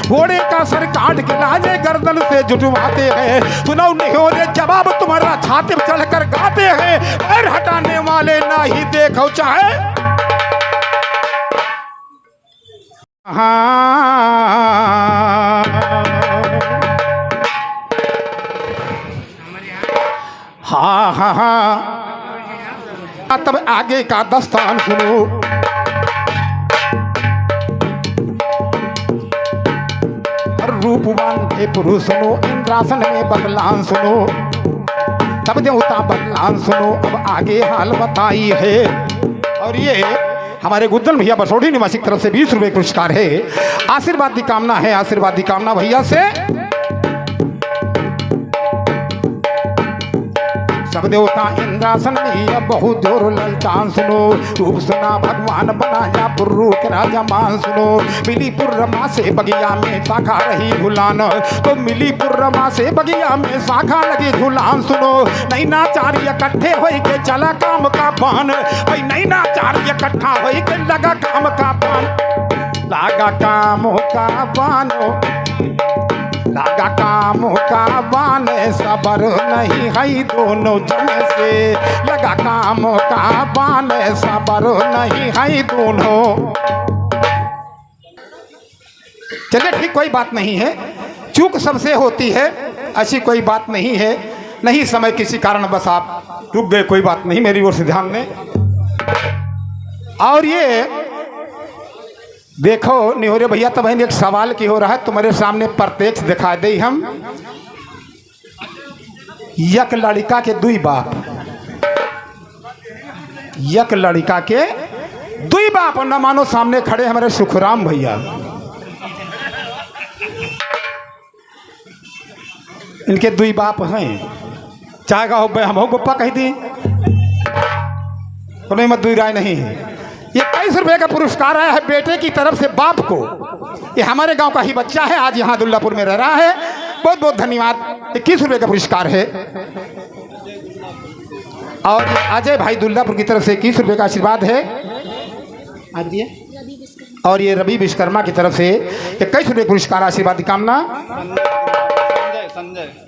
घोड़े का सर काट के लाजे गर्दन से जुटवाते हैं। सुनो निहोरे जवाब तुम्हारा छाते पर चढ़कर गाते हैं। पैर हटाने वाले ना ही देखो चाहे। हाँ हाँ हाँ तब आगे का दस्तान सुनो। रूपवान थे पुरुष सुनो, इंद्रासन में बदलान सुनो। तब देवता बदलान सुनो। अब आगे हाल बताई है। और ये हमारे गुद्दल भैया बसोड़ी निवासी की तरफ से 20 रुपए पुरस्कार है। आशीर्वाद की कामना है, आशीर्वाद की कामना भैया से। सब देवता इंद्रासन में बहुत जोर ललचान सुनो। रूप सुना भगवान बनाया पुर्रू के राजा मान सुनो। मिलीपुर रमा से बगिया में शाखा रही झुलान। तो मिलीपुर रमा से बगिया में शाखा लगी झुलान सुनो। नैनाचार्य इकट्ठे हो के चला काम का पान। भाई नैनाचार्य इकट्ठा हो के लगा काम का पान। लगा काम का पानो, लगा काम का बान। सबर नहीं है दोनों जन से। लगा काम का बान, सबर नहीं है दोनों। चलिए ठीक, कोई बात नहीं है, चूक सबसे होती है, ऐसी कोई बात नहीं है। नहीं समय किसी कारण बस आप रुक गए, कोई बात नहीं, मेरी ओर से ध्यान दें। और ये देखो निहोरे भैया, तब एक सवाल की हो रहा है तुम्हारे सामने प्रत्यक्ष दिखा दे हम। यक लड़का के दुई बाप, यक लड़का के दुई बाप न मानो सामने खड़े हमारे सुखराम भैया। इनके दुई बाप हैं, चाहेगा हो हम हो गोप्पा कह दी, तो मत दुई राय नहीं है। ये 21 रुपए का पुरस्कार आया है बेटे की तरफ से बाप को। ये हमारे गांव का ही बच्चा है, आज यहाँ दुल्लापुर में रह रहा है। बहुत बहुत धन्यवाद। 21 रुपए का पुरस्कार है। और अजय भाई दुल्लापुर की तरफ से 21 रुपए का आशीर्वाद है। और ये रवि विश्वकर्मा की तरफ से 21 रुपए पुरस्कार आशीर्वाद की कामना।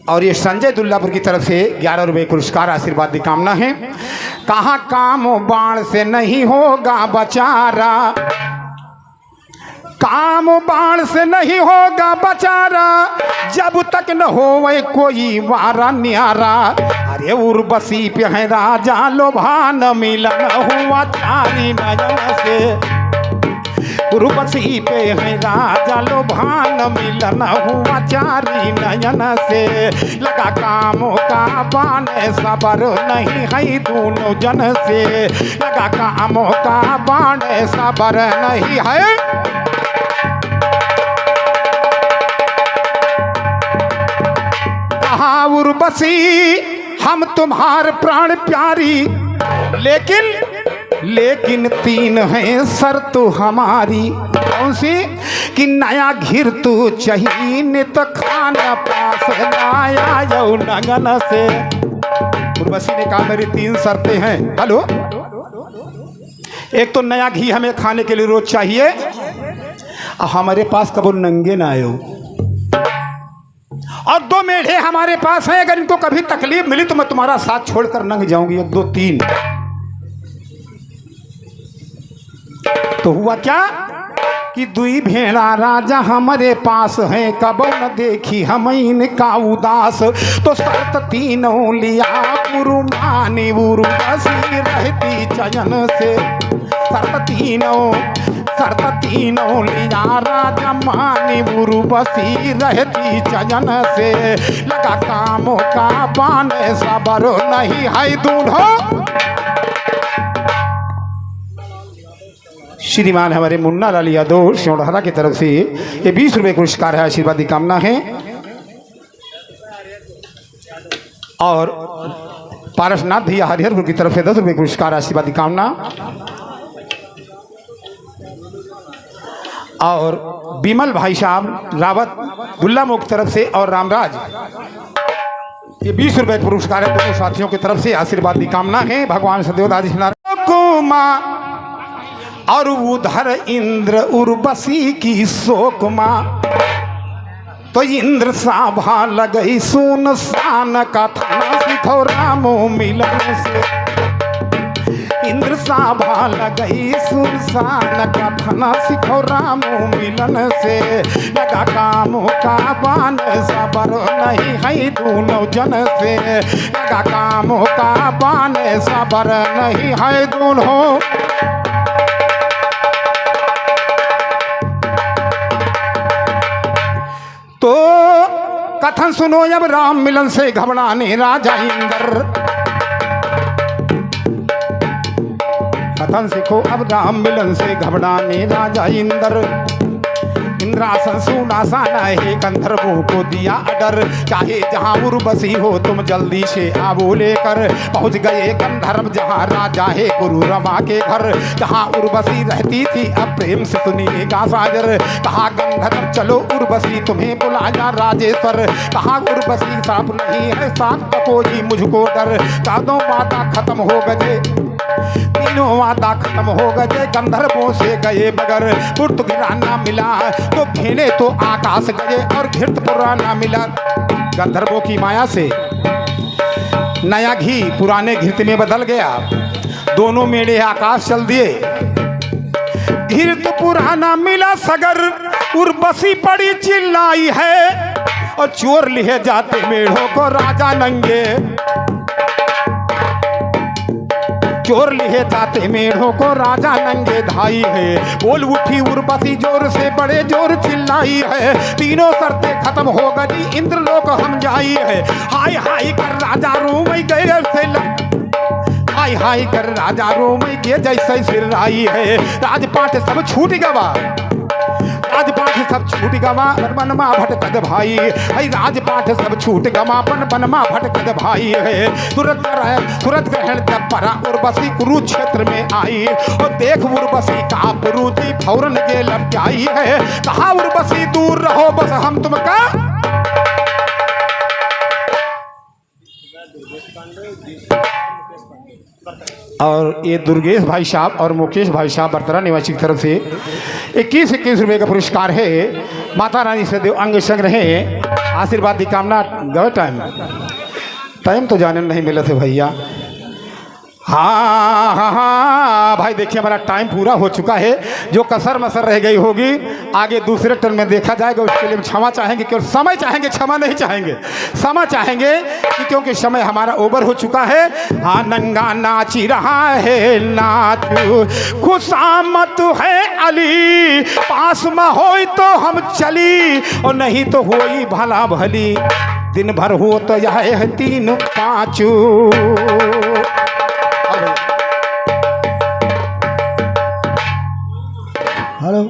और ये संजय दुल्लापुर की तरफ से 11 रुपए पुरस्कार आशीर्वाद की कामना है। कहाँ काम बाण से नहीं होगा बचारा, काम बाण से नहीं होगा बचारा, जब तक न होवे कोई वारा न्यारा। अरे उर्वशी पे है राजा लोभान, मिलन हुआ चारी नयन से। उर्वशी पे है राजा लोभान, मिलन हुआ चारी नयन से। लगा कामों का बाण, सबर नहीं है दोनों जन से। लगा कामों का बाण, सबर नहीं है। कहा उर्वशी हम तुम्हार प्राण प्यारी, लेकिन 3 हैं शर्त हमारी। कौन सी? कि नया घिर तू चाहिए नित खाना पास लाया यौ नगन से। उर्वशी ने कहा मेरी 3 शर्तें हैं। हेलो, एक तो नया घी हमें खाने के लिए रोज चाहिए, हमारे पास कबो नंगे ना आयो। और 2 मेढे हमारे पास हैं, अगर इनको कभी तकलीफ मिली तो मैं तुम्हारा साथ छोड़कर नंग जाऊंगी। 1 2 3। तो हुआ क्या कि 2 भेड़ा राजा हमारे पास हैं, कबो न देखी हम इनका उदास। तो शर्त 3 लिया पुरुमानी, उर्वशी रहती चयन से। शर्त तीनों लिया राजा मानी, उर्वशी रहती चयन से। लगा कामों का बाण, सबर नहीं है दूल्हो। श्रीमान हमारे मुन्ना लाल यादव सियोड़हरा की तरफ से ये 20 रुपए पुरस्कार है, आशीर्वाद की कामना है। और पारसनाथ भैया हरिहरपुर की तरफ से 10 रुपए पुरस्कार, आशीर्वाद की कामना। और बिमल भाई साहब रावत गुल्लामो की तरफ से और रामराज ये 20 रुपए पुरस्कार है। दोनों साथियों की तरफ से आशीर्वाद की कामना है। भगवान सदैव और उधर इंद्र उर्वशी की शोक माँ, तो इंद्र साभा लगई सुनसान का थाना सिखो रामो मिलन से। इंद्र साभा लगई सुनसान का थाना सिखो रामो मिलन से। लगा कामों का बान सबर नहीं है दोनों जन से। लगा कामों का बान सबर नहीं है दोनों। तो कथन सुनो अब राम मिलन से घबराने राजा इंद्र। कथन सीखो अब राम मिलन से घबराने राजा इंद्र। इंद्रासन सुनासा है गंधर्वों को दिया अडर। चाहे जहाँ उर्वशी हो तुम जल्दी से आवो लेकर। पहुँच गए गंधर्व जहाँ राजा है गुरु रमा के घर। जहाँ उर्वशी रहती थी अब प्रेम से सुनिएगा साजर। कहा गंधर्व चलो उर्वशी तुम्हें बुलाया राजेश्वर। कहा उर्वशी साफ नहीं है साफ कोई मुझको डर। चारों वादा खत्म हो गए तीनों वादा खत्म हो गए। गंधर्वों से गए बगर पुर्त गिराना मिला तो घेने तो आकाश गए और घृत पुराना मिला। गंधर्वों की माया से नया घी पुराने घृत में बदल गया। दोनों मेढ़े आकाश चल दिए। घृत पुराना मिला सगर उर्वशी पड़ी चिल्लाई है। और चोर लिए जाते मेढ़ों को राजा नंगे। चोर लिए जाते मेढ़ों को राजा नंगे धाई है। बोल उठी उर्वशी जोर से बड़े जोर चिल्लाई है। तीनों शर्तें खत्म हो गई इंद्रलोक हम जाई है। हाय हाय कर राजा रोम गए से हाय हाय कर राजा रोम के जैसे सिर आई है। राजपाट सब छूट गवा राजपाट सब छूट गवा बनमा भटकद भाई है। राजपाट सब छूट गवा बनमा भटकद भाई है। तुरंत ग्रहण तब परा उर्वशी कुरुक्षेत्र में आई। और देख उर्वशी का पुरुजी फौरन के लपटाई है। कहा उर्वशी दूर रहो बस हम तुमका। और ये दुर्गेश भाई साहब और मुकेश भाई साहब बर्तरा निवासी की तरफ से 21 रुपये का पुरस्कार है। माता रानी से देव अंग संग रहे आशीर्वाद की कामना। गए टाइम तो जाने नहीं मिले थे भैया। हाँ हाँ हाँ भाई देखिए हमारा टाइम पूरा हो चुका है। जो कसर मसर रह गई होगी आगे दूसरे टर्न में देखा जाएगा। उसके लिए क्षमा चाहेंगे क्यों समय चाहेंगे क्षमा नहीं चाहेंगे क्षमा चाहेंगे कि क्योंकि समय हमारा ओवर हो चुका है। हाँ नंगा नाची रहा है नाचू खुशामत है अली। पास में हो तो हम चली और नहीं तो होई भला भली। दिन भर हो तो यह है 3-5। हेलो